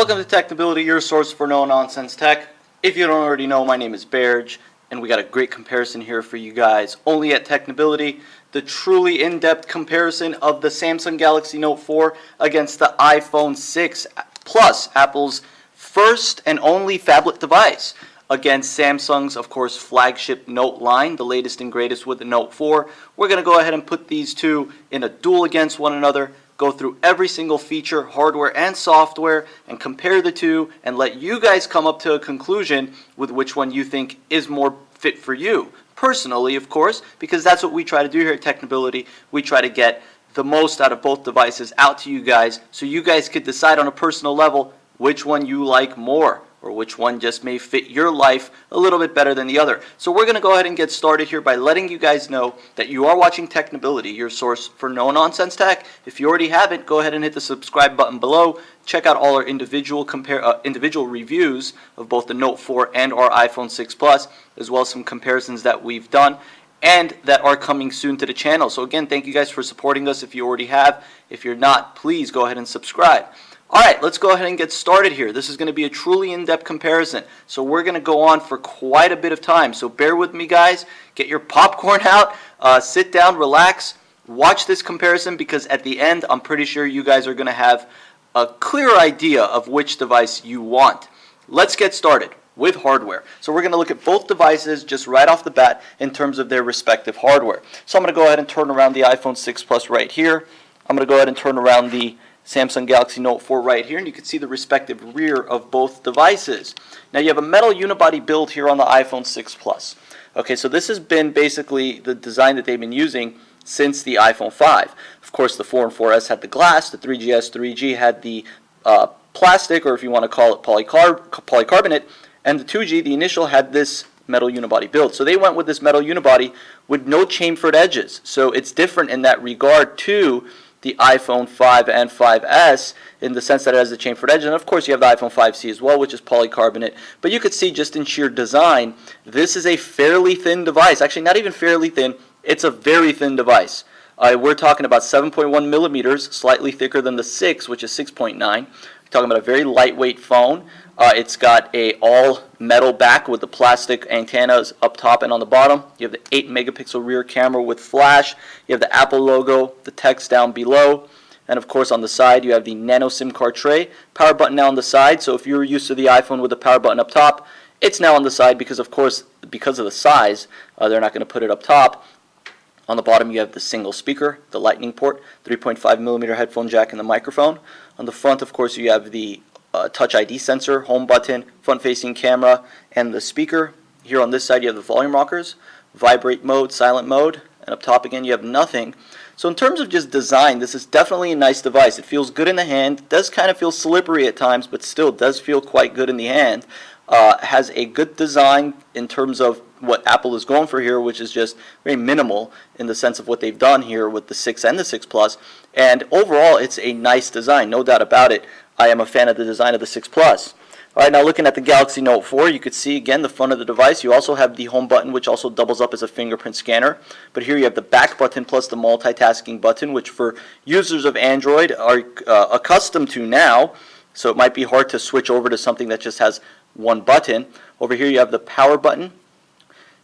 Welcome to Technibility, your source for no-nonsense tech. If you don't already know, my name is Berge, and we got a great comparison here for you guys. Only at Technibility, the truly in-depth comparison of the Samsung Galaxy Note 4 against the iPhone 6 Plus, Apple's first and only phablet device, against Samsung's, of course, flagship Note line, the latest and greatest with the Note 4. We're going to go ahead and put these two in a duel against one another, go through every single feature, hardware and software, and compare the two and let you guys come up to a conclusion with which one you think is more fit for you. Personally, of course, because that's what we try to do here at Technibility. We try to get the most out of both devices out to you guys so you guys could decide on a personal level which one you like more, or which one just may fit your life a little bit better than the other. So we're going to go ahead and get started here by letting you guys know that you are watching Technibility, your source for no-nonsense tech. If you already haven't, go ahead and hit the subscribe button below. Check out all our individual reviews of both the Note 4 and our iPhone 6 Plus, as well as some comparisons that we've done and that are coming soon to the channel. So again, thank you guys for supporting us if you already have. If you're not, please go ahead and subscribe. Alright, let's go ahead and get started here. This is going to be a truly in-depth comparison. So we're going to go on for quite a bit of time. So bear with me, guys. Get your popcorn out. Sit down, relax. Watch this comparison because at the end, I'm pretty sure you guys are going to have a clear idea of which device you want. Let's get started with hardware. So we're going to look at both devices just right off the bat in terms of their respective hardware. So I'm going to go ahead and turn around the iPhone 6 Plus right here. I'm going to go ahead and turn around the Samsung Galaxy Note 4 right here, and you can see the respective rear of both devices. Now you have a metal unibody build here on the iPhone 6 Plus. Okay, so this has been basically the design that they've been using since the iPhone 5. Of course, the 4 and 4S had the glass, the 3GS, 3G had the plastic, or if you want to call it polycarbonate, and the 2G, the initial, had this metal unibody build. So they went with this metal unibody with no chamfered edges. So it's different in that regard to the iPhone 5 and 5S in the sense that it has the chamfered edge. And of course you have the iPhone 5C as well, which is polycarbonate. But you could see just in sheer design, this is a fairly thin device. Actually, not even fairly thin, it's a very thin device. We're talking about 7.1 millimeters, slightly thicker than the 6, which is 6.9. We're talking about a very lightweight phone. It's got a all metal back with the plastic antennas up top and on the bottom. You have the 8 megapixel rear camera with flash. You have the Apple logo, the text down below, and of course on the side you have the nano SIM card tray. Power button now on the side, so if you're used to the iPhone with the power button up top, it's now on the side because of course, because of the size, they're not going to put it up top. On the bottom you have the single speaker, the lightning port, 3.5 millimeter headphone jack, and the microphone. On the front, of course, you have the Touch ID sensor, home button, front-facing camera, and the speaker. Here on this side you have the volume rockers, vibrate mode, silent mode, and up top again you have nothing. So in terms of just design, this is definitely a nice device. It feels good in the hand. It does kind of feel slippery at times, but still does feel quite good in the hand. Has a good design in terms of what Apple is going for here, which is just very minimal in the sense of what they've done here with the 6 and the 6 Plus. And overall, it's a nice design, no doubt about it. I am a fan of the design of the 6 Plus. Alright, now looking at the Galaxy Note 4, you could see again the front of the device. You also have the home button, which also doubles up as a fingerprint scanner. But here you have the back button plus the multitasking button, which for users of Android are accustomed to now. So it might be hard to switch over to something that just has one button. Over here you have the power button.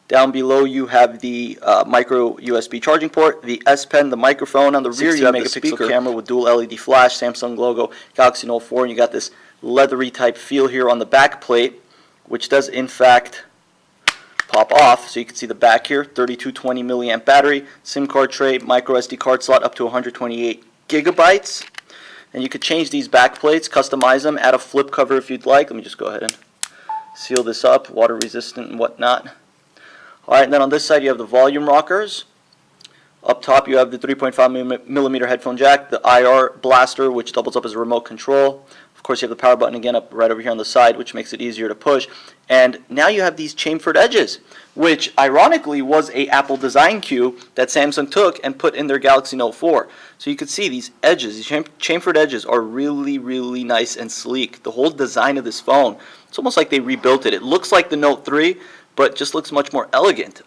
Down below you have the micro USB charging port, the S Pen, the microphone. On the rear you have the speaker camera with dual LED flash, Samsung logo, Galaxy Note 4, and you got this leathery type feel here on the back plate, which does in fact pop off. So you can see the back here, 3220 milliamp battery, SIM card tray, micro SD card slot up to 128 gigabytes. And you could change these back plates, customize them, add a flip cover if you'd like. Let me just go ahead and seal this up, water resistant and whatnot. Alright, and then on this side you have the volume rockers. Up top you have the 3.5 millimeter headphone jack, the IR blaster, which doubles up as a remote control. Of course you have the power button again up right over here on the side, which makes it easier to push. And now you have these chamfered edges, which ironically was a Apple design cue that Samsung took and put in their Galaxy Note 4. So you can see these edges, these chamfered edges are really, really nice and sleek. The whole design of this phone, it's almost like they rebuilt it. It looks like the Note 3, but just looks much more elegant.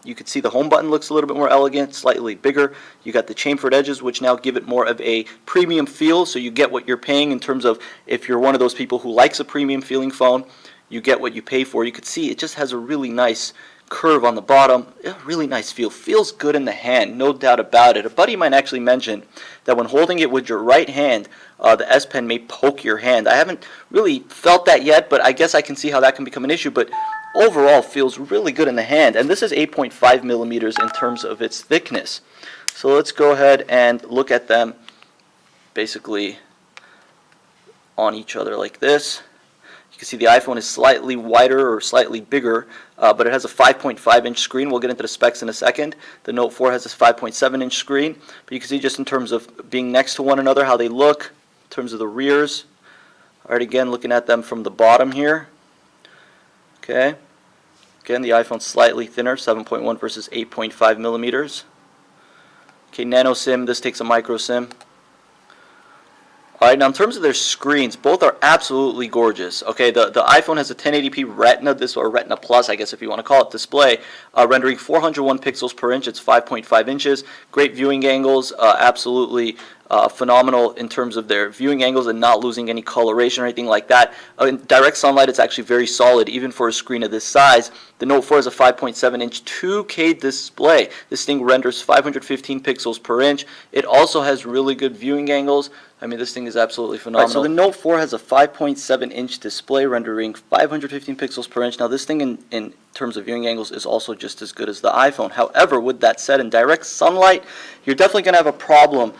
You can see the home button looks a little bit more elegant, slightly bigger. You got the chamfered edges, which now give it more of a premium feel, so you get what you're paying in terms of if you're one of those people who likes a premium feeling phone, you get what you pay for. You can see it just has a really nice curve on the bottom, really nice feel. Feels good in the hand, no doubt about it. A buddy might actually mention that when holding it with your right hand, the S Pen may poke your hand. I haven't really felt that yet, but I guess I can see how that can become an issue. But overall, feels really good in the hand. And this is 8.5 millimeters in terms of its thickness. So let's go ahead and look at them basically on each other like this. You can see the iPhone is slightly wider or slightly bigger, but it has a 5.5-inch screen. We'll get into the specs in a second. The Note 4 has this 5.7-inch screen, but you can see just in terms of being next to one another how they look, in terms of the rears. All right, again, looking at them from the bottom here. Okay. Again, the iPhone's slightly thinner, 7.1 versus 8.5 millimeters. Okay, nano SIM. This takes a micro SIM. Alright, now in terms of their screens, both are absolutely gorgeous. Okay, the iPhone has a 1080p Retina, or Retina Plus, I guess if you want to call it, display, rendering 401 pixels per inch. It's 5.5 inches. Great viewing angles, absolutely phenomenal in terms of their viewing angles and not losing any coloration or anything like that. In direct sunlight, it's actually very solid, even for a screen of this size. The Note 4 has a 5.7-inch 2K display. This thing renders 515 pixels per inch. It also has really good viewing angles. I mean, this thing is absolutely phenomenal. Right, so the Note 4 has a 5.7-inch display rendering 515 pixels per inch. Now, this thing in terms of viewing angles is also just as good as the iPhone. However, with that said, in direct sunlight, you're definitely going to have a problem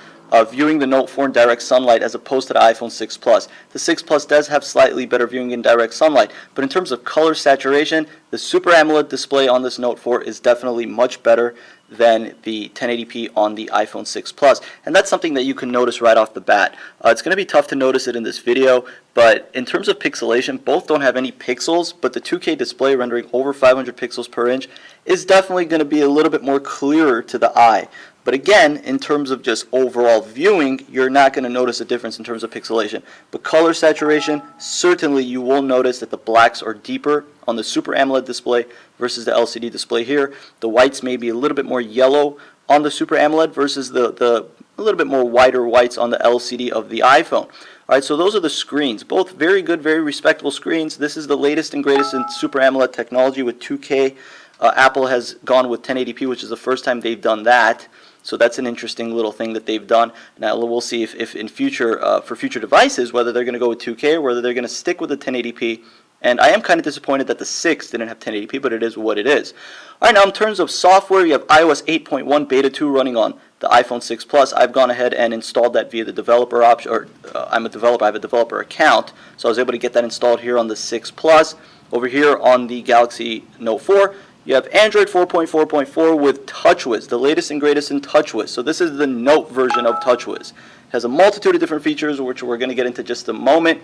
viewing the Note 4 in direct sunlight as opposed to the iPhone 6 Plus. The 6 Plus does have slightly better viewing in direct sunlight, but in terms of color saturation, the Super AMOLED display on this Note 4 is definitely much better than the 1080p on the iPhone 6 Plus, and that's something that you can notice right off the bat. It's going to be tough to notice it in this video, but in terms of pixelation, both don't have any pixels, but the 2K display rendering over 500 pixels per inch is definitely going to be a little bit more clearer to the eye. But again, in terms of just overall viewing, you're not going to notice a difference in terms of pixelation. But color saturation, certainly you will notice that the blacks are deeper on the Super AMOLED display versus the LCD display here. The whites may be a little bit more yellow on the Super AMOLED versus the a little bit more whiter whites on the LCD of the iPhone. Alright, so those are the screens. Both very good, very respectable screens. This is the latest and greatest in Super AMOLED technology with 2K. Apple has gone with 1080p, which is the first time they've done that. So that's an interesting little thing that they've done. Now we'll see if in future, for future devices, whether they're going to go with 2K or whether they're going to stick with the 1080p. And I am kind of disappointed that the 6 didn't have 1080p, but it is what it is. All right, now in terms of software, you have iOS 8.1 Beta 2 running on the iPhone 6 Plus. I've gone ahead and installed that via the developer option, or I'm a developer, I have a developer account, so I was able to get that installed here on the 6 Plus. Over here on the Galaxy Note 4, you have Android 4.4.4 with TouchWiz, the latest and greatest in TouchWiz. So this is the Note version of TouchWiz. It has a multitude of different features, which we're going to get into just a moment.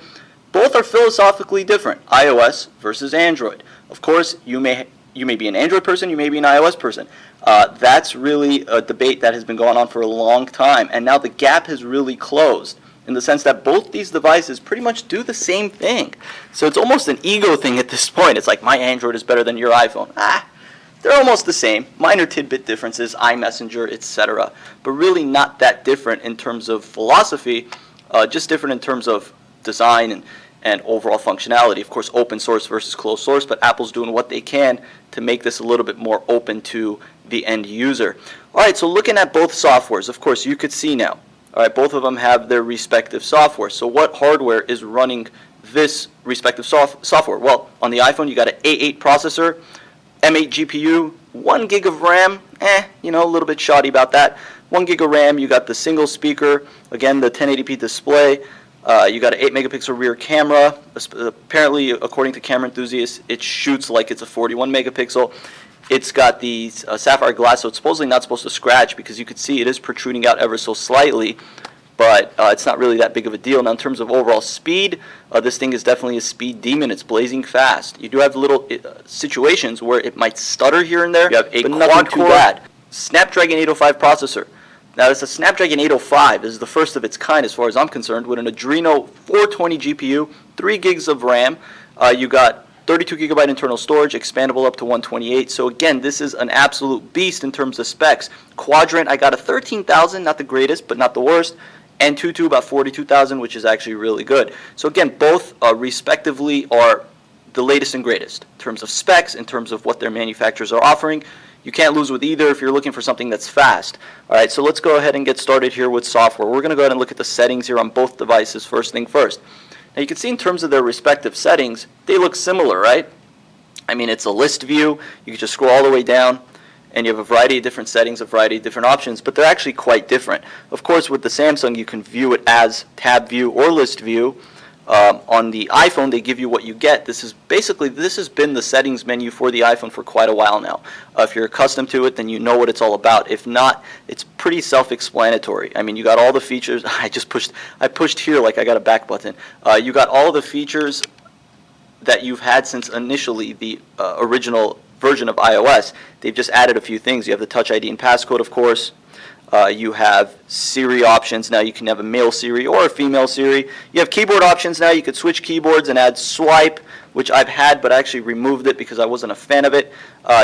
Both are philosophically different, iOS versus Android. Of course, you may be an Android person, you may be an iOS person. That's really a debate that has been going on for a long time, and now the gap has really closed in the sense that both these devices pretty much do the same thing. So it's almost an ego thing at this point. It's like, my Android is better than your iPhone. They're almost the same. Minor tidbit differences, iMessenger, etc. But really not that different in terms of philosophy, just different in terms of design and overall functionality. Of course, open source versus closed source, but Apple's doing what they can to make this a little bit more open to the end user. All right, so looking at both softwares, of course, you could see now, all right, both of them have their respective software. So what hardware is running this respective software? Well, on the iPhone, you got an A8 processor, M8 GPU, 1 gig of RAM, a little bit shoddy about that. 1 gig of RAM, you got the single speaker, again, the 1080p display. You got an 8 megapixel rear camera. Apparently, according to camera enthusiasts, it shoots like it's a 41 megapixel. It's got the sapphire glass, so it's supposedly not supposed to scratch because you could see it is protruding out ever so slightly, but it's not really that big of a deal. Now, in terms of overall speed, this thing is definitely a speed demon. It's blazing fast. You do have little situations where it might stutter here and there, you have a but nothing too bad. Snapdragon 805 processor. Now, it's a Snapdragon 805. This is the first of its kind as far as I'm concerned, with an Adreno 420 GPU, 3 gigs of RAM. You got 32 gigabyte internal storage, expandable up to 128. So again, this is an absolute beast in terms of specs. Quadrant, I got a 13,000, not the greatest, but not the worst. And Antutu about 42,000, which is actually really good. So again, both respectively are the latest and greatest in terms of specs, in terms of what their manufacturers are offering. You can't lose with either if you're looking for something that's fast. All right, so let's go ahead and get started here with software. We're going to go ahead and look at the settings here on both devices first thing first. Now you can see in terms of their respective settings, they look similar, right? I mean, it's a list view. You can just scroll all the way down, and you have a variety of different settings, a variety of different options, but they're actually quite different. Of course, with the Samsung, you can view it as tab view or list view. On the iPhone, they give you what you get. This has been the settings menu for the iPhone for quite a while now. If you're accustomed to it, then you know what it's all about. If not, it's pretty self-explanatory. I mean, you got all the features. I pushed here like I got a back button. You got all the features that you've had since initially the original version of iOS. They've just added a few things. You have the Touch ID and passcode, of course. You have Siri options. Now you can have a male Siri or a female Siri. You have keyboard options now. You could switch keyboards and add swipe, which I've had, but I actually removed it because I wasn't a fan of it.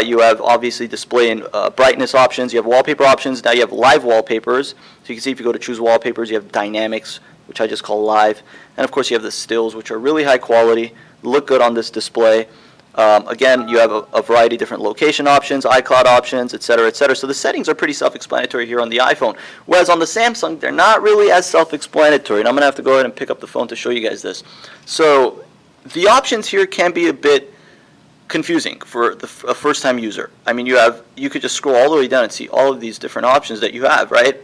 You have obviously display and brightness options. You have wallpaper options. Now you have live wallpapers. So you can see if you go to choose wallpapers, you have dynamics, which I just call live. And of course you have the stills, which are really high quality, look good on this display. Again, you have a variety of different location options, iCloud options, etc., etc. So the settings are pretty self-explanatory here on the iPhone. Whereas on the Samsung, they're not really as self-explanatory. And I'm going to have to go ahead and pick up the phone to show you guys this. So the options here can be a bit confusing for a first-time user. I mean, you could just scroll all the way down and see all of these different options that you have, right?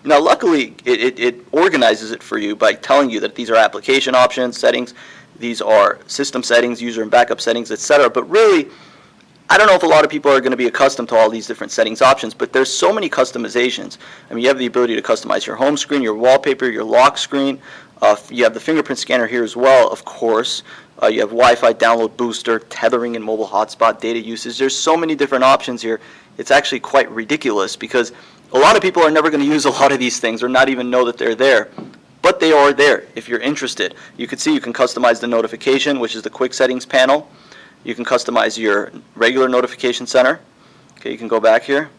Now, luckily, it organizes it for you by telling you that these are application options, settings. These are system settings, user and backup settings, etc. But really, I don't know if a lot of people are going to be accustomed to all these different settings options, but there's so many customizations. I mean, you have the ability to customize your home screen, your wallpaper, your lock screen. You have the fingerprint scanner here as well, of course. You have Wi-Fi download booster, tethering and mobile hotspot, data usage. There's so many different options here. It's actually quite ridiculous because a lot of people are never going to use a lot of these things or not even know that they're there. But they are there if you're interested. You can see you can customize the notification, which is the quick settings panel. You can customize your regular notification center. Okay, you can go back here.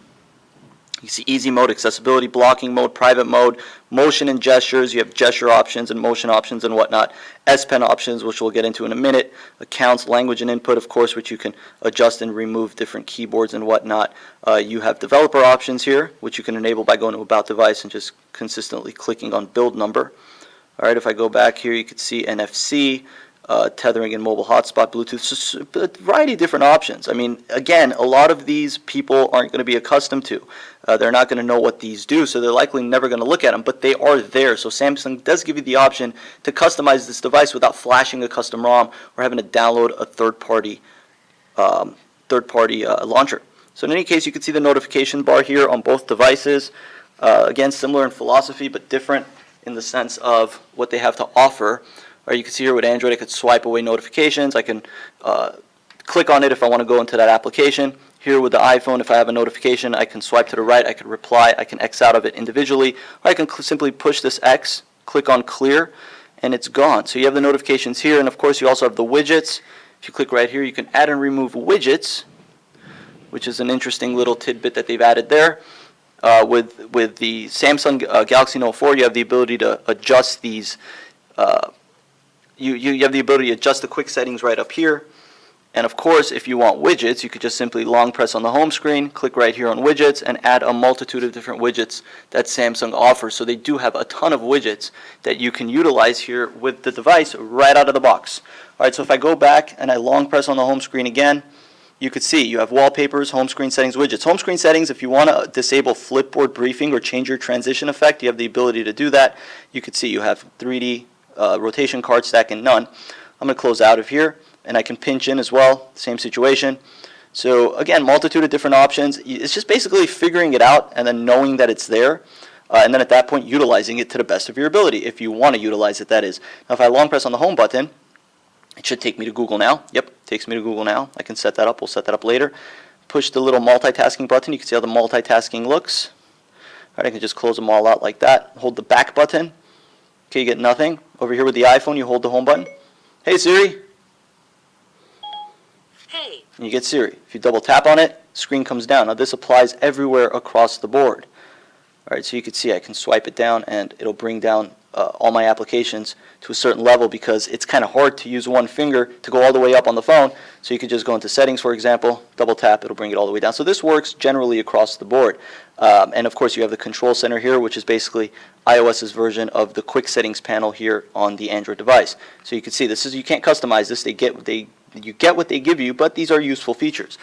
You see easy mode, accessibility, blocking mode, private mode, motion and gestures. You have gesture options and motion options and whatnot. S Pen options, which we'll get into in a minute. Accounts, language and input, of course, which you can adjust and remove different keyboards and whatnot. You have developer options here, which you can enable by going to About Device and just consistently clicking on build number. All right, if I go back here, you can see NFC, tethering and mobile hotspot, Bluetooth, so a variety of different options. I mean, again, a lot of these people aren't going to be accustomed to. They're not going to know what these do, so they're likely never going to look at them, but they are there. So Samsung does give you the option to customize this device without flashing a custom ROM or having to download a third-party launcher. So in any case, you can see the notification bar here on both devices. Again, similar in philosophy, but different in the sense of what they have to offer. Or you can see here with Android, I could swipe away notifications. I can click on it if I want to go into that application. Here with the iPhone, if I have a notification, I can swipe to the right, I can reply, I can X out of it individually, or I can simply push this X, click on clear, and it's gone. So you have the notifications here, and of course you also have the widgets. If you click right here, you can add and remove widgets, which is an interesting little tidbit that they've added there. With the Samsung Galaxy Note 4, you have the ability to adjust these. You have the ability to adjust the quick settings right up here. And of course, if you want widgets, you could just simply long press on the home screen, click right here on widgets, and add a multitude of different widgets that Samsung offers. So they do have a ton of widgets that you can utilize here with the device right out of the box. All right, so if I go back and I long press on the home screen again, you could see you have wallpapers, home screen settings, widgets. Home screen settings, if you want to disable flipboard briefing or change your transition effect, you have the ability to do that. You could see you have 3D, rotation, card stack, and none. I'm going to close out of here, and I can pinch in as well, same situation. So again, multitude of different options. It's just basically figuring it out and then knowing that it's there, and then at that point utilizing it to the best of your ability, if you want to utilize it, that is. Now if I long press on the home button, it should take me to Google Now. Yep, takes me to Google Now. I can set that up. We'll set that up later. Push the little multitasking button. You can see how the multitasking looks. All right, I can just close them all out like that. Hold the back button. Okay, you get nothing. Over here with the iPhone, you hold the home button. Hey Siri. and you get Siri. If you double tap on it, screen comes down. Now this applies everywhere across the board. All right, so you can see I can swipe it down and it'll bring down all my applications to a certain level, because it's kind of hard to use one finger to go all the way up on the phone. So you could just go into settings, for example, double tap, it'll bring it all the way down. So this works generally across the board. And of course you have the control center here, which is basically iOS's version of the quick settings panel here on the Android device. So you can see this is, you can't customize this. You get what they give you, but these are useful features.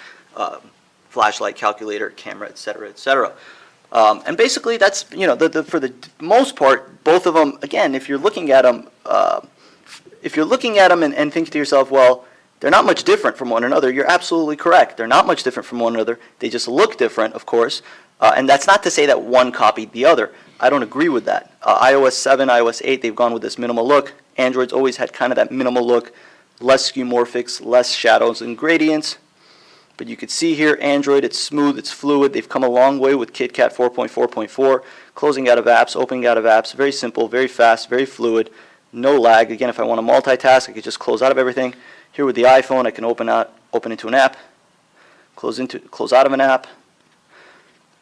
Flashlight, calculator, camera, etc., etc. And basically that's, for the most part, both of them, again, if you're looking at them, and think to yourself, well, they're not much different from one another, you're absolutely correct. They're not much different from one another. They just look different, of course. And that's not to say that one copied the other. I don't agree with that. iOS 7, iOS 8, they've gone with this minimal look. Android's always had kind of that minimal look, less skeuomorphics, less shadows and gradients. But you can see here, Android, it's smooth, it's fluid. They've come a long way with KitKat 4.4.4, closing out of apps, opening out of apps. Very simple, very fast, very fluid, no lag. Again, if I want to multitask, I could just close out of everything. Here with the iPhone, I can open into an app, close out of an app.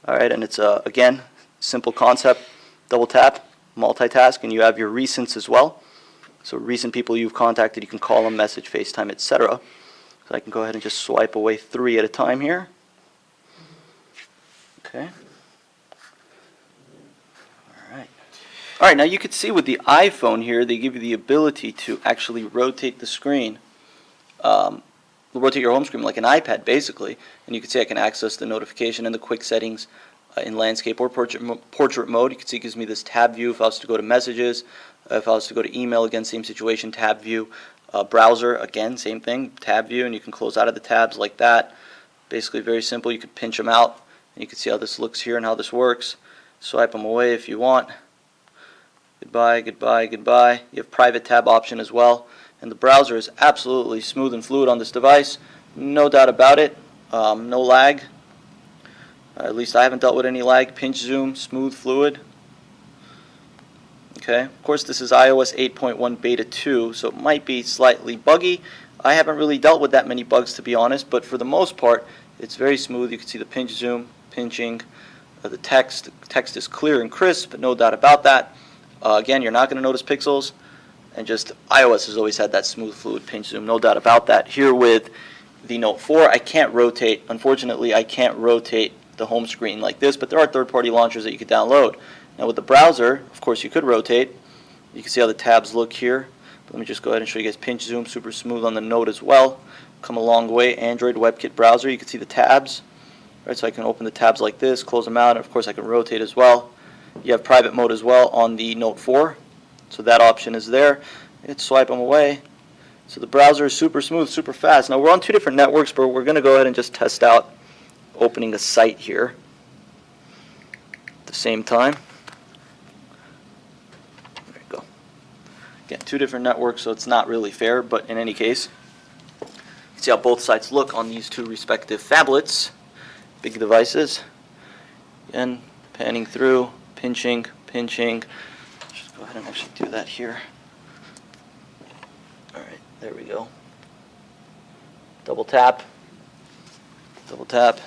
All right, and it's again, simple concept. Double tap, multitask, and you have your recents as well. So recent people you've contacted, you can call them, message, FaceTime, etc. So I can go ahead and just swipe away 3 at a time here. Okay. All right, now you can see with the iPhone here, they give you the ability to actually rotate the screen. Rotate your home screen like an iPad, basically. And you can see I can access the notification and the quick settings in landscape or portrait mode. You can see it gives me this tab view if I was to go to messages. If I was to go to email, again, same situation, tab view. Browser, again, same thing, tab view, and you can close out of the tabs like that. Basically very simple. You can pinch them out, and you can see how this looks here and how this works. Swipe them away if you want. Goodbye, goodbye, goodbye. You have private tab option as well. And the browser is absolutely smooth and fluid on this device. No doubt about it. No lag. At least I haven't dealt with any lag. Pinch zoom, smooth, fluid. Okay. Of course, this is iOS 8.1 Beta 2, so it might be slightly buggy. I haven't really dealt with that many bugs, to be honest, but for the most part, it's very smooth. You can see the pinch zoom, pinching, the text. The text is clear and crisp, no doubt about that. Again, you're not going to notice pixels, and just iOS has always had that smooth, fluid pinch zoom, no doubt about that. Here with the Note 4, I can't rotate. Unfortunately, I can't rotate the home screen like this, but there are third-party launchers that you could download. Now with the browser, of course, you could rotate. You can see how the tabs look here. But let me just go ahead and show you guys pinch zoom, super smooth on the Note as well. Come a long way. Android WebKit browser, you can see the tabs. Right, so I can open the tabs like this, close them out, and of course I can rotate as well. You have private mode as well on the Note 4, so that option is there. Let's swipe them away. So the browser is super smooth, super fast. Now we're on 2 different networks, but we're going to go ahead and just test out opening a site here at the same time. There you go. Again, 2 different networks, so it's not really fair, but in any case, you can see how both sites look on these 2 respective phablets, big devices. Again, panning through, pinching. Just go ahead and actually do that here. Alright, there we go. Double tap. Double tap.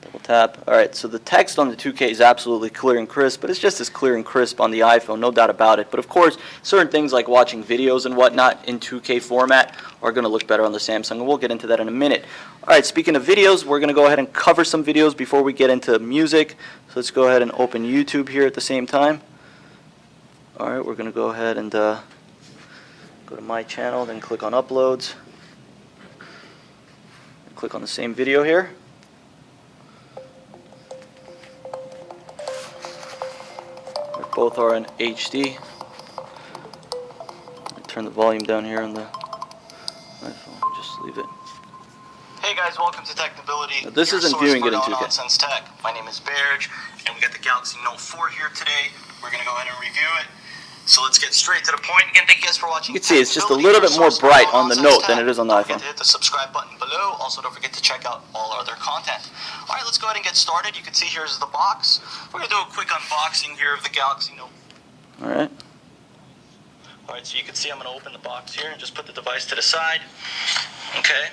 Double tap. Alright, so the text on the 2K is absolutely clear and crisp, but it's just as clear and crisp on the iPhone, no doubt about it. But of course, certain things like watching videos and whatnot in 2K format are going to look better on the Samsung, and we'll get into that in a minute. Alright, speaking of videos, we're going to go ahead and cover some videos before we get into music. So let's go ahead and open YouTube here at the same time. Alright, we're going to go ahead and go to my channel, then click on uploads. Click on the same video here. Both are in HD. Turn the volume down here on the iPhone. Just leave it. Hey guys, welcome to Technibility. Now, this isn't viewing it in 2K. Nonsense Tech. My name is Berge, and we got the Galaxy Note 4 here today. We're gonna go ahead and review it. So let's get straight to the point. Again, thank you guys for watching. You can see it's just a little bit more bright on the Note than it is on the iPhone. Don't forget to hit the subscribe button below. Also, don't forget to check out all our other content. All right, let's go ahead and get started. You can see here's the box. We're gonna do a quick unboxing here of the Galaxy Note. All right. All right, so you can see I'm gonna open the box here and just put the device to the side. Okay.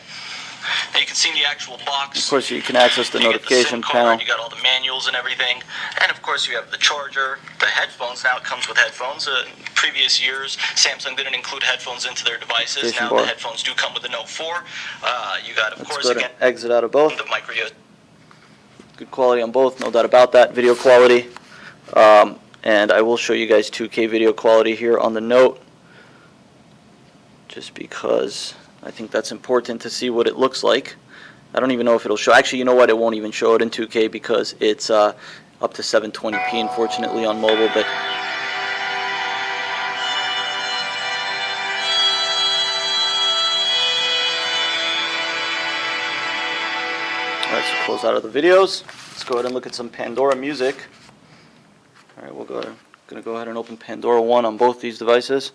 Now you can see in the actual box. Of course, you can access the you notification get the SIM card, panel. you got all the manuals and everything, and of course you have the charger, the headphones. Now it comes with headphones. In previous years, Samsung didn't include headphones into their devices. Now the headphones do come with the Note 4. You got, of course, again, exit out of both. the micro USB. Good quality on both, no doubt about that. Video quality, and I will show you guys 2K video quality here on the Note, just because I think that's important to see what it looks like. I don't even know if it'll show. Actually, you know what? It won't even show it in 2K because it's up to 720p, unfortunately, on mobile. But alright, so close out of the videos. Let's go ahead and look at some Pandora music. Alright, we're going to go ahead and open Pandora 1 on both these devices.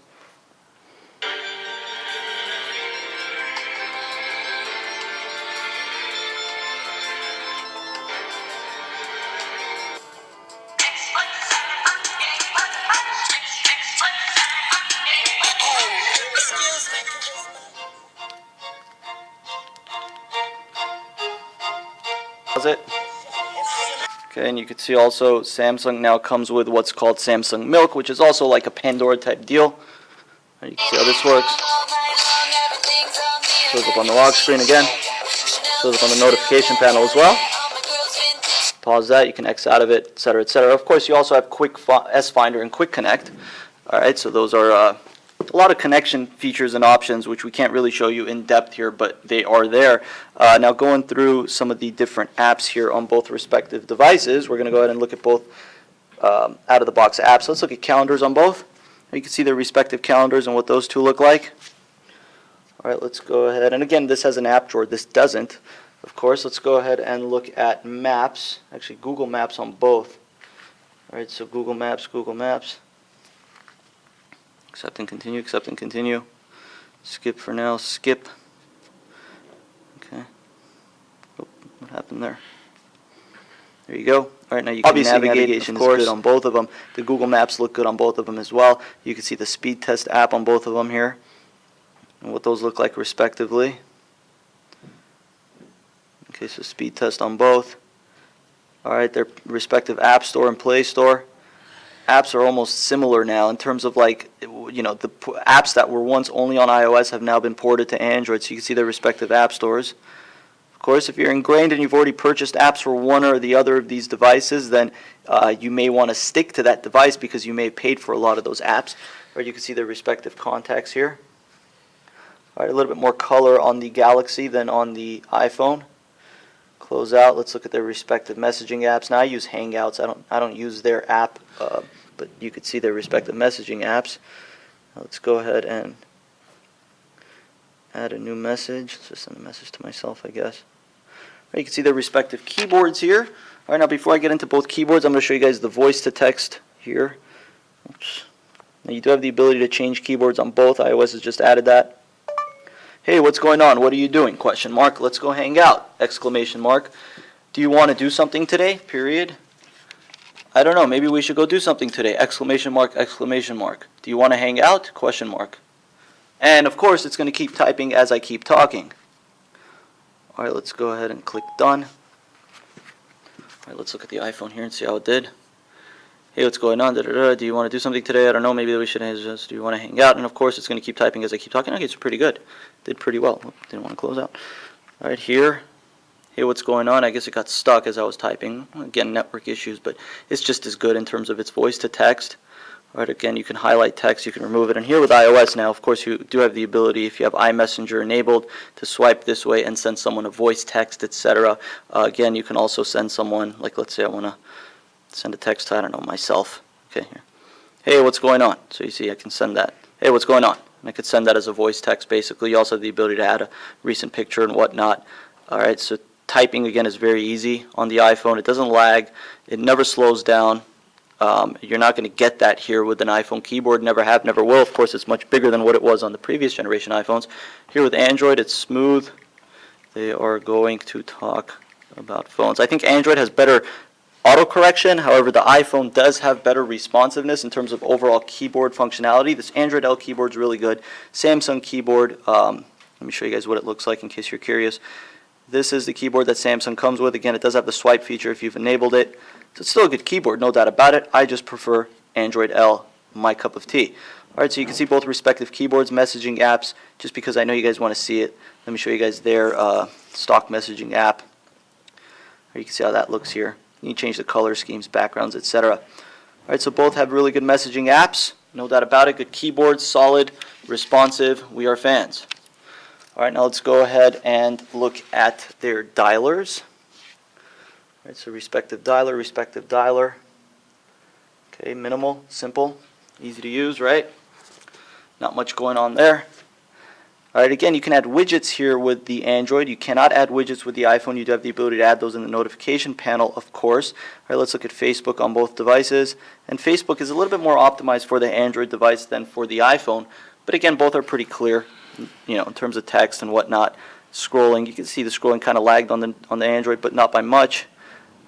It. Okay, and you can see also Samsung now comes with what's called Samsung Milk, which is also like a Pandora type deal. And you can see how this works. Shows up on the lock screen again. Shows up on the notification panel as well. Pause that, you can X out of it, etc., etc. Of course, you also have Quick S Finder and Quick Connect. Alright, so those are a lot of connection features and options which we can't really show you in depth here, but they are there. Now going through some of the different apps here on both respective devices, we're going to go ahead and look at both out of the box apps. Let's look at calendars on both. You can see their respective calendars and what those two look like. Alright, let's go ahead, and again this has an app drawer, this doesn't. Of course, let's go ahead and look at Maps, actually Google Maps on both. Alright, so Google Maps. Accept and continue, accept and continue. Skip for now, skip. Okay. Oh, what happened there? There you go. Alright, now you can navigation is good on both of them. The Google Maps look good on both of them as well. You can see the speed test app on both of them here, and what those look like respectively. Okay, so speed test on both. Alright, their respective App Store and Play Store. Apps are almost similar now in terms of, like, you know, the apps that were once only on iOS have now been ported to Android, so you can see their respective app stores. Of course, if you're ingrained and you've already purchased apps for one or the other of these devices, then you may want to stick to that device because you may have paid for a lot of those apps. Or you can see their respective contacts here. All right, a little bit more color on the Galaxy than on the iPhone. Close out. Let's look at their respective messaging apps. Now I use Hangouts. I don't use their app, but you could see their respective messaging apps. Now let's go ahead and add a new message. Let's just send a message to myself, I guess. Right, you can see their respective keyboards here. All right, now before I get into both keyboards, I'm going to show you guys the voice to text here. Oops. Now you do have the ability to change keyboards on both. iOS has just added that. Hey, what's going on? What are you doing? Question mark. Let's go hang out. Exclamation mark. Do you want to do something today? Period. I don't know. Maybe we should go do something today. Exclamation mark. Exclamation mark. Do you want to hang out? Question mark. And of course, it's going to keep typing as I keep talking. All right, let's go ahead and click done. All right, let's look at the iPhone here and see how it did. Hey, what's going on? Do you want to do something today? I don't know. Maybe we should just. Do you want to hang out? And of course, it's going to keep typing as I keep talking. Okay, it's pretty good. Did pretty well. Didn't want to close out. All right, here. Hey, what's going on? I guess it got stuck as I was typing. Again, network issues, but it's just as good in terms of its voice to text. All right, again, you can highlight text, you can remove it. And here with iOS now, of course, you do have the ability, if you have iMessenger enabled, to swipe this way and send someone a voice text, etc. Again, you can also send someone, like let's say I want to send a text to, I don't know, myself. Okay, here. Hey, what's going on? So you see I can send that. Hey, what's going on? And I could send that as a voice text, basically. You also have the ability to add a recent picture and whatnot. All right, so typing, again, is very easy on the iPhone. It doesn't lag. It never slows down. You're not going to get that here with an iPhone keyboard. Never have, never will. Of course, it's much bigger than what it was on the previous generation iPhones. Here with Android, it's smooth. They are going to talk about phones. I think Android has better autocorrection. However, the iPhone does have better responsiveness in terms of overall keyboard functionality. This Android L keyboard is really good. Samsung keyboard Let me show you guys what it looks like in case you're curious. This is the keyboard that Samsung comes with. Again, it does have the swipe feature if you've enabled it. So it's still a good keyboard, no doubt about it. I just prefer Android L, my cup of tea. Alright, so you can see both respective keyboards, messaging apps, just because I know you guys want to see it. Let me show you guys their stock messaging app. You can see how that looks here. You can change the color schemes, backgrounds, etc. Alright, so both have really good messaging apps, no doubt about it. Good keyboards, solid, responsive. We are fans. Alright, now let's go ahead and look at their dialers. Alright, so respective dialer. Okay, minimal, simple, easy to use, right? Not much going on there. Alright, again, you can add widgets here with the Android. You cannot add widgets with the iPhone. You do have the ability to add those in the notification panel, of course. Alright, let's look at Facebook on both devices. And Facebook is a little bit more optimized for the Android device than for the iPhone. But again, both are pretty clear, you know, in terms of text and whatnot. Scrolling, you can see the scrolling kind of lagged on the Android, but not by much.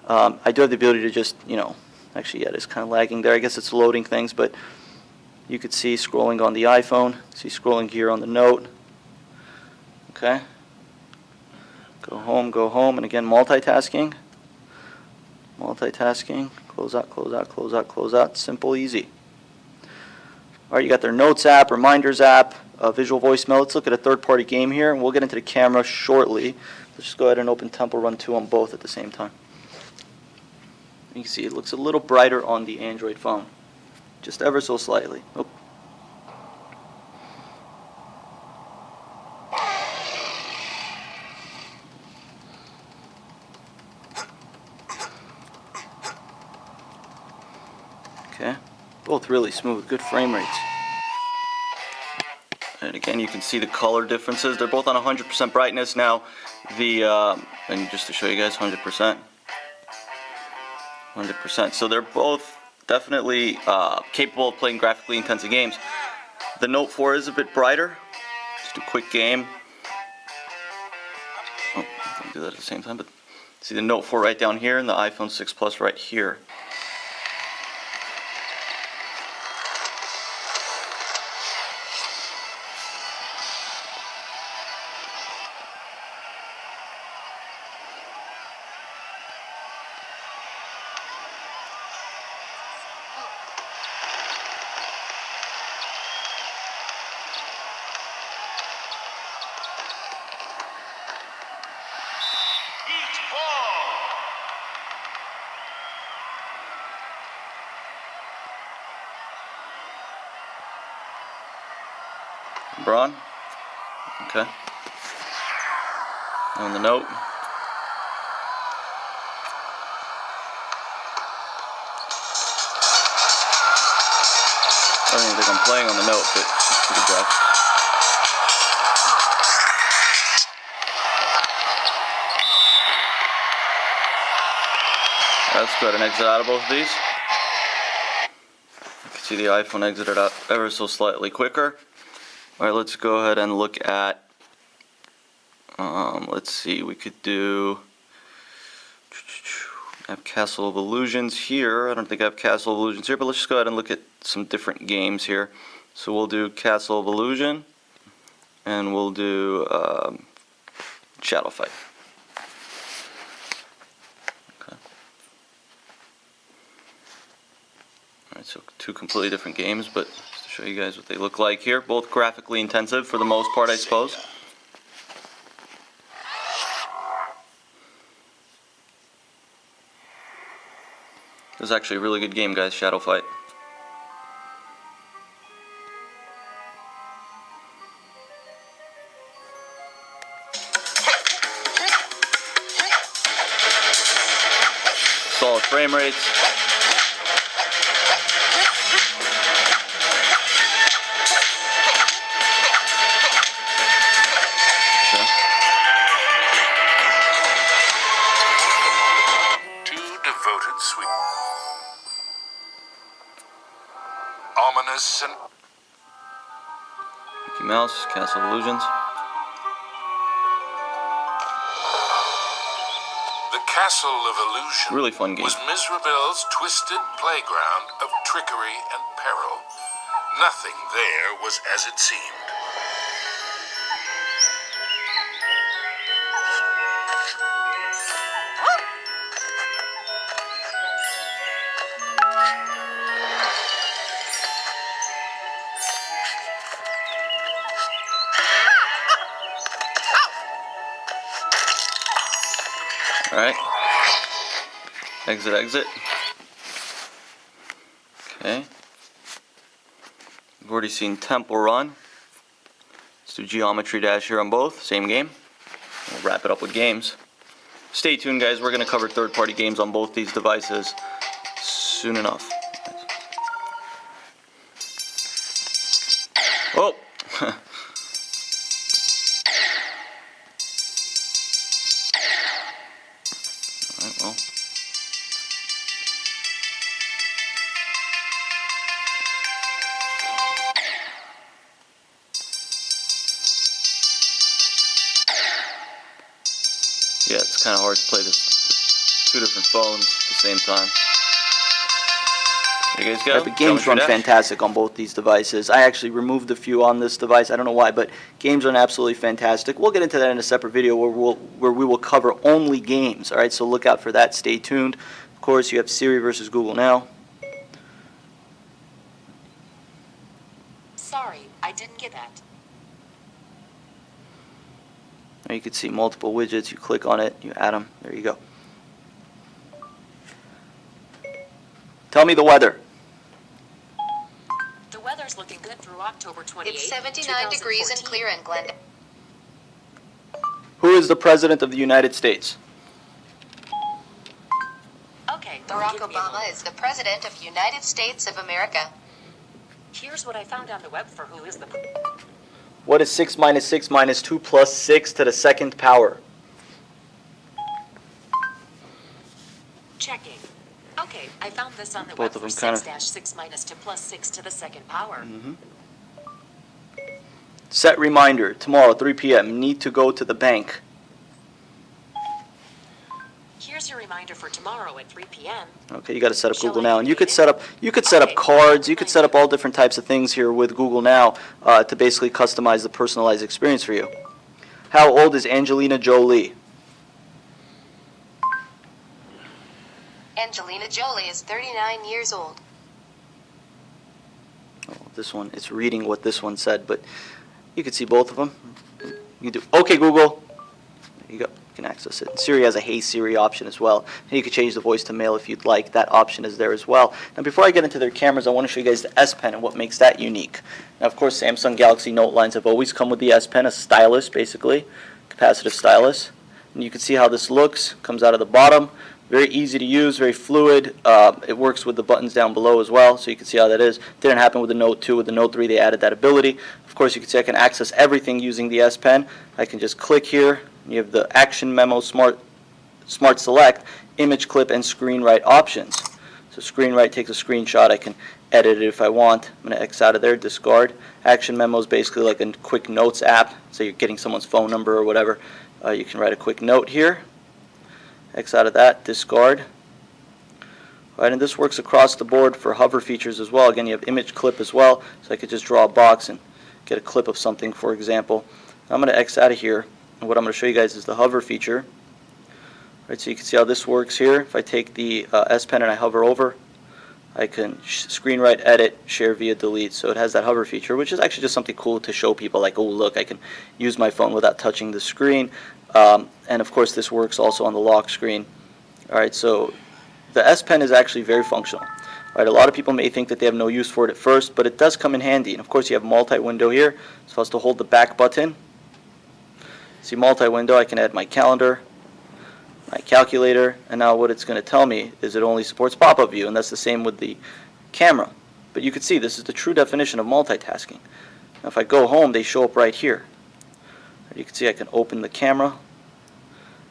I do have the ability to just, you know, actually, yeah, it's kind of lagging there. I guess it's loading things, but you could see scrolling on the iPhone. See scrolling here on the Note. Okay. Go home, and again, multitasking. Close out. Simple, easy. All right, you got their Notes app, Reminders app, Visual Voicemail. Let's look at a third-party game here, and we'll get into the camera shortly. Let's just go ahead and open Temple Run 2 on both at the same time. You can see it looks a little brighter on the Android phone, just ever so slightly. Oh. Okay, both really smooth, good frame rates. And again, you can see the color differences. They're both on 100% brightness now. And just to show you guys, 100%. So they're both definitely capable of playing graphically intensive games. The Note 4 is a bit brighter. Just a quick game. Oh, don't do that at the same time, but see the Note 4 right down here and the iPhone 6 Plus right here. Braun. Okay. On the Note. I don't even think I'm playing on the Note, but it's pretty graphic. Let's go ahead and exit out of both of these. You can see the iPhone exited out ever so slightly quicker. Alright, let's go ahead and look at, let's see, we could do, I have Castle of Illusions here. I don't think I have Castle of Illusions here, but let's just go ahead and look at some different games here. So we'll do Castle of Illusion, and we'll do Shadow Fight. Okay. Alright, so two completely different games, but just to show you guys what they look like here. Both graphically intensive for the most part, I suppose. This is actually a really good game, guys, Shadow Fight. Solid frame rates. Okay. Two devoted sweet. Ominous and Mickey Mouse, Castle of Illusions. the Castle of Illusion Really fun game. was Mizrabel's twisted playground of trickery and peril. Nothing there was as it seemed. Alright. Exit, exit. Okay. We've already seen Temple Run. Let's do Geometry Dash here on both. Same game. We'll wrap it up with games. Stay tuned, guys. We're going to cover third-party games on both these devices soon enough. Oh! Alright, well. Yeah, it's kind of hard to play this with two different phones at the same time. There you guys go. But games run fantastic on both these devices. I actually removed a few on this device. I don't know why, but games run absolutely fantastic. We'll get into that in a separate video where we will cover only games. All right, so look out for that. Stay tuned. Of course, you have Siri versus Google now. Sorry, I didn't get that. Now you can see multiple widgets. You click on it, you add them. There you go. Tell me the weather. The weather's looking good through October 28th. It's 79 degrees and clear in Glendale. Who is the President of the United States? Okay, Barack give me a Obama moment. is the President of the United States of America. Here's what I found on the web for who is the... What is 6 minus 6 minus 2 plus 6 to the second power? Checking. Okay, I found this on the Both web of for them kind of- 6-6 minus 2 plus 6 to the second power. Set reminder, tomorrow 3 p.m. Need to go to the bank. Here's your reminder for tomorrow at 3 p.m. Okay, you got to set up Shall Google I Now, and you create could it? set up Okay, cards, you could fine. set up all different types of things here with Google Now to basically customize the personalized experience for you. How old is Angelina Jolie? Angelina Jolie is 39 years old. Oh, this one, it's reading what this one said, but you can see both of them. You do, okay, Google. There you go. You can access it. Siri has a Hey Siri option as well. And you can change the voice to male if you'd like. That option is there as well. Now, before I get into their cameras, I want to show you guys the S Pen and what makes that unique. Now, of course, Samsung Galaxy Note lines have always come with the S Pen, a stylus, basically, capacitive stylus. And you can see how this looks. Comes out of the bottom. Very easy to use, very fluid. It works with the buttons down below as well, so you can see how that is. Didn't happen with the Note 2. With the Note 3, they added that ability. Of course, you can see I can access everything using the S Pen. I can just click here. You have the Action Memo, Smart Select, Image Clip, and Screen Write options. So Screen Write takes a screenshot. I can edit it if I want. I'm going to X out of there, discard. Action Memo is basically like a quick notes app. Say you're getting someone's phone number or whatever. You can write a quick note here. X out of that, discard. All right, and this works across the board for hover features as well. Again, you have image clip as well, so I could just draw a box and get a clip of something, for example. I'm going to X out of here, and what I'm going to show you guys is the hover feature. All right, so you can see how this works here. If I take the S Pen and I hover over, I can screen write, edit, share via delete. So it has that hover feature, which is actually just something cool to show people, like, oh, look, I can use my phone without touching the screen. And of course, this works also on the lock screen. All right, so the S Pen is actually very functional. All right, a lot of people may think that they have no use for it at first, but it does come in handy. And of course, you have multi-window here. So I have to hold the back button. See, multi-window, I can add my calendar, my calculator, and now what it's going to tell me is it only supports pop-up view, and that's the same with the camera. But you can see this is the true definition of multitasking. Now, if I go home, they show up right here. You can see I can open the camera.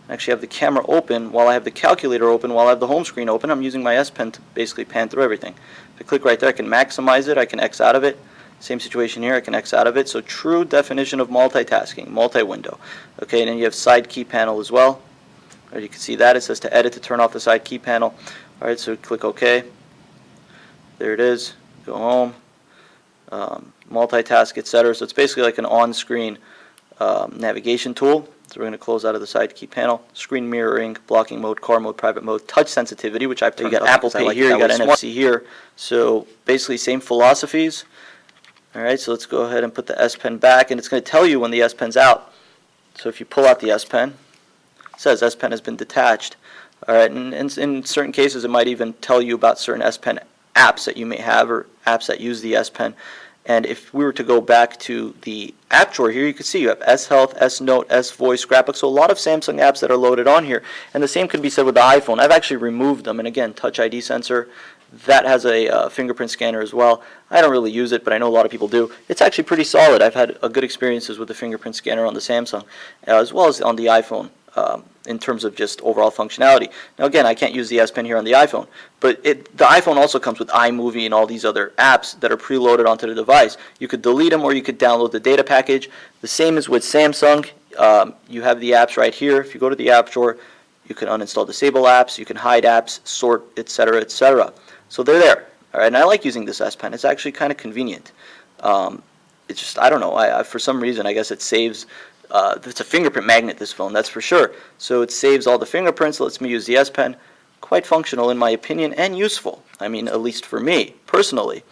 I actually have the camera open while I have the calculator open, while I have the home screen open. I'm using my S Pen to basically pan through everything. If I click right there, I can maximize it. I can X out of it. Same situation here. I can X out of it. So true definition of multitasking, multi-window. Okay, and then you have side key panel as well. Or you can see that. It says to edit to turn off the side key panel. All right, so click OK. There it is. Go home. Multitask, etc. So it's basically like an on-screen navigation tool. So we're going to close out of the side key panel. Screen mirroring, blocking mode, car mode, private mode, touch sensitivity, which I've turned up. You got Apple Pay here, you got NFC here. So basically same philosophies. All right, so let's go ahead and put the S Pen back, and it's going to tell you when the S Pen's out. So if you pull out the S Pen, says S Pen has been detached. All right, and in certain cases, it might even tell you about certain S Pen apps that you may have or apps that use the S Pen. And if we were to go back to the app drawer here, you can see you have S Health, S Note, S Voice, Scrapbook, so a lot of Samsung apps that are loaded on here. And the same could be said with the iPhone. I've actually removed them, and again, Touch ID sensor, that has a fingerprint scanner as well. I don't really use it, but I know a lot of people do. It's actually pretty solid. I've had good experiences with the fingerprint scanner on the Samsung, as well as on the iPhone. In terms of just overall functionality. Now again, I can't use the S Pen here on the iPhone, but the iPhone also comes with iMovie and all these other apps that are preloaded onto the device. You could delete them or you could download the data package. The same is with Samsung. You have the apps right here. If you go to the app drawer, you can uninstall, disable apps, you can hide apps, sort, etc., etc. So they're there. All right, and I like using this S Pen. It's actually kind of convenient. It's just, I don't know, for some reason, I guess it saves. It's a fingerprint magnet, this phone, that's for sure. So it saves all the fingerprints, lets me use the S Pen. Quite functional in my opinion and useful. I mean, at least for me, personally.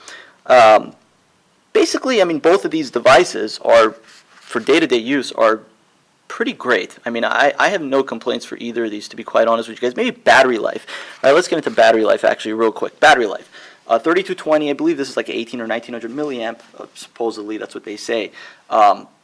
Basically, I mean, both of these devices are, for day-to-day use, are pretty great. I mean, I have no complaints for either of these, to be quite honest with you guys. Maybe battery life. All right, let's get into battery life actually real quick. Battery life. 3220, I believe this is like 18 or 1900 milliamp, supposedly, that's what they say.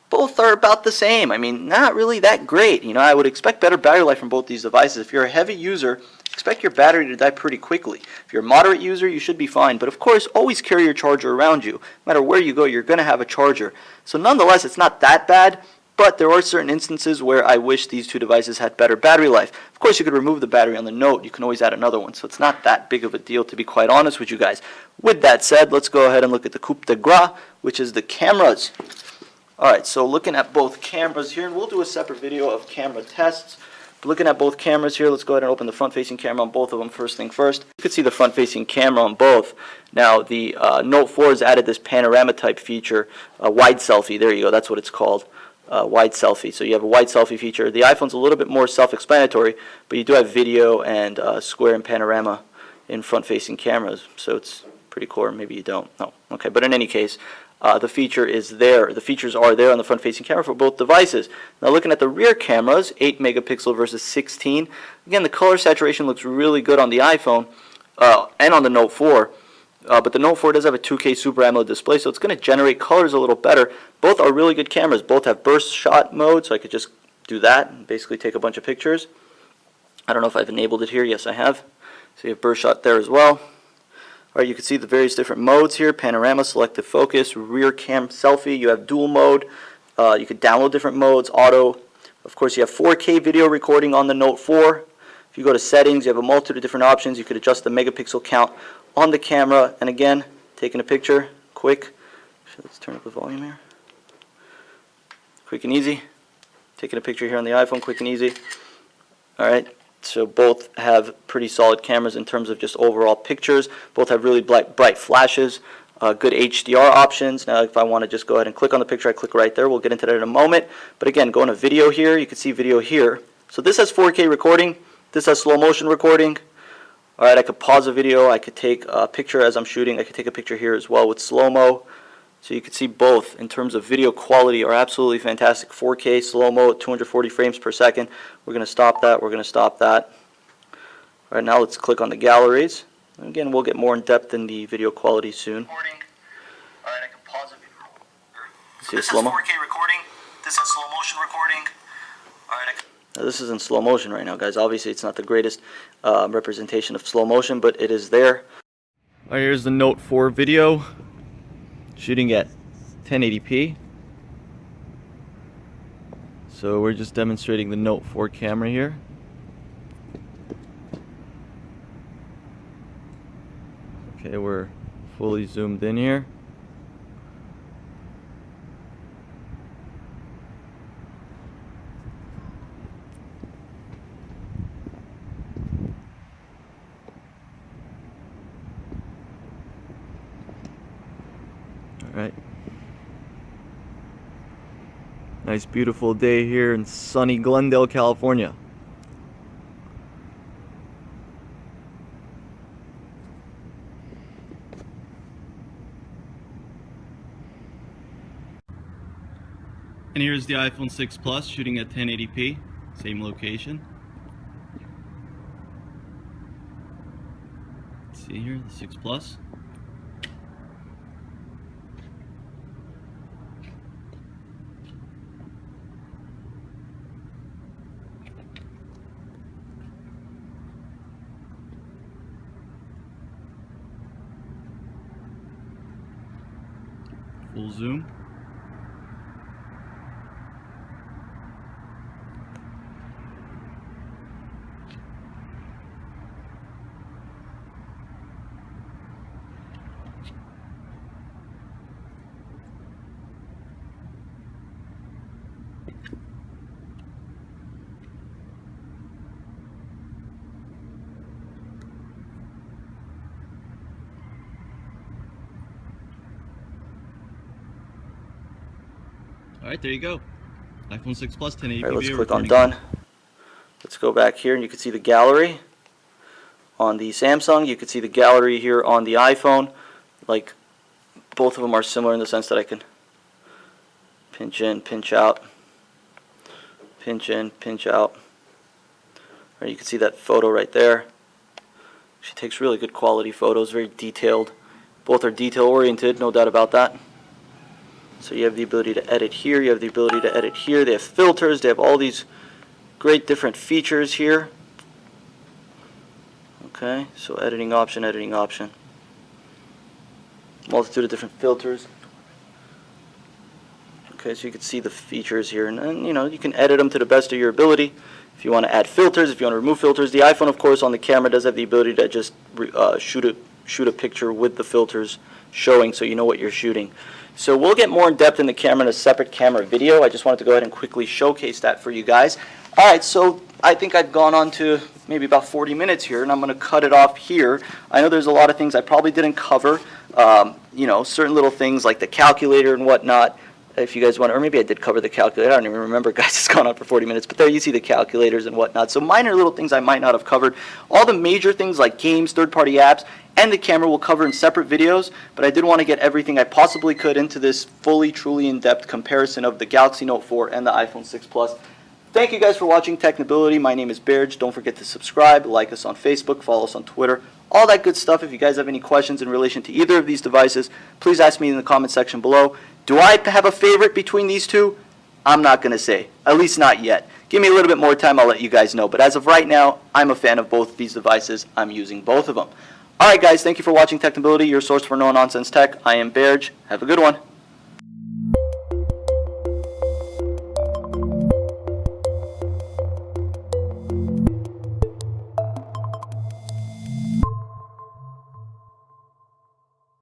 Both are about the same. I mean, not really that great. You know, I would expect better battery life from both these devices. If you're a heavy user, expect your battery to die pretty quickly. If you're a moderate user, you should be fine. But of course, always carry your charger around you. No matter where you go, you're going to have a charger. So nonetheless, it's not that bad. But there are certain instances where I wish these two devices had better battery life. Of course, you could remove the battery on the Note. You can always add another one. So it's not that big of a deal, to be quite honest with you guys. With that said, let's go ahead and look at the coup de grace, which is the cameras. Alright, so looking at both cameras here, and we'll do a separate video of camera tests. But looking at both cameras here, let's go ahead and open the front-facing camera on both of them first thing first. You can see the front-facing camera on both. Now, the Note 4 has added this Panorama type feature, wide selfie, there you go, that's what it's called. Wide selfie. So you have a wide selfie feature. The iPhone's a little bit more self-explanatory, but you do have video and square and panorama in front-facing cameras. So it's pretty cool, or maybe you don't. No. Okay, but in any case, the feature is there. The features are there on the front-facing camera for both devices. Now looking at the rear cameras, 8 megapixel versus 16. Again, the color saturation looks really good on the iPhone and on the Note 4. But the Note 4 does have a 2K Super AMOLED display, so it's going to generate colors a little better. Both are really good cameras. Both have burst shot mode, so I could just do that and basically take a bunch of pictures. I don't know if I've enabled it here. Yes, I have. So you have burst shot there as well. Alright, you can see the various different modes here. Panorama, selective focus, rear cam selfie. You have dual mode. You could download different modes, auto. Of course, you have 4K video recording on the Note 4. If you go to settings, you have a multitude of different options. You could adjust the megapixel count on the camera. And again, taking a picture, quick. So let's turn up the volume here. Quick and easy. Taking a picture here on the iPhone, quick and easy. Alright. So both have pretty solid cameras in terms of just overall pictures. Both have really bright flashes, good HDR options. Now if I want to just go ahead and click on the picture, I click right there. We'll get into that in a moment. But again, going to video here, you can see video here. So this has 4K recording. This has slow motion recording. Alright, I could pause a video. I could take a picture as I'm shooting. I could take a picture here as well with slow-mo. So you can see both in terms of video quality are absolutely fantastic. 4K, slow-mo at 240 frames per second. We're going to stop that. We're going to stop that. All right, now let's click on the galleries. Again, we'll get more in depth in the video quality soon. All right, I can pause it. See the This is slow-mo? 4K recording. This is slow motion recording. All right, Now, this is in slow motion right now, guys. Obviously, it's not the greatest representation of slow motion, but it is there. All right, here's the Note 4 video. Shooting at 1080p. So we're just demonstrating the Note 4 camera here. Okay, we're fully zoomed in here. Right. Nice beautiful day here in sunny Glendale, California. And here's the iPhone 6 Plus shooting at 1080p. Same location. See here, the 6 Plus. Full zoom. Alright, there you go. iPhone 6 Plus 1080p. Alright, let's video click on recording. done. Let's go back here and you can see the gallery on the Samsung. You can see the gallery here on the iPhone. Like, both of them are similar in the sense that I can pinch in, pinch out, pinch in, pinch out. Or you can see that photo right there. She takes really good quality photos, very detailed. Both are detail oriented, no doubt about that. So you have the ability to edit here, you have the ability to edit here. They have filters, they have all these great different features here. Okay, so editing option, editing option. Multitude of different filters. Okay, so you can see the features here, and then, you know, you can edit them to the best of your ability. If you want to add filters, if you want to remove filters. The iPhone, of course, on the camera does have the ability to just shoot a picture with the filters showing, so you know what you're shooting. So we'll get more in depth in the camera in a separate camera video. I just wanted to go ahead and quickly showcase that for you guys. Alright, so I think I've gone on to maybe about 40 minutes here, and I'm going to cut it off here. I know there's a lot of things I probably didn't cover. You know, certain little things like the calculator and whatnot. If you guys want, or maybe I did cover the calculator. I don't even remember, guys. It's gone on for 40 minutes. But there you see the calculators and whatnot. So minor little things I might not have covered. All the major things like games, third-party apps, and the camera will cover in separate videos. But I did want to get everything I possibly could into this fully, truly in-depth comparison of the Galaxy Note 4 and the iPhone 6 Plus. Thank you guys for watching Technibility. My name is Berge. Don't forget to subscribe, like us on Facebook, follow us on Twitter, all that good stuff. If you guys have any questions in relation to either of these devices, please ask me in the comment section below. Do I have a favorite between these two? I'm not going to say, at least not yet. Give me a little bit more time, I'll let you guys know. But as of right now, I'm a fan of both of these devices. I'm using both of them. Alright guys, thank you for watching Technibility, your source for no-nonsense tech. I am Berge. Have a good one.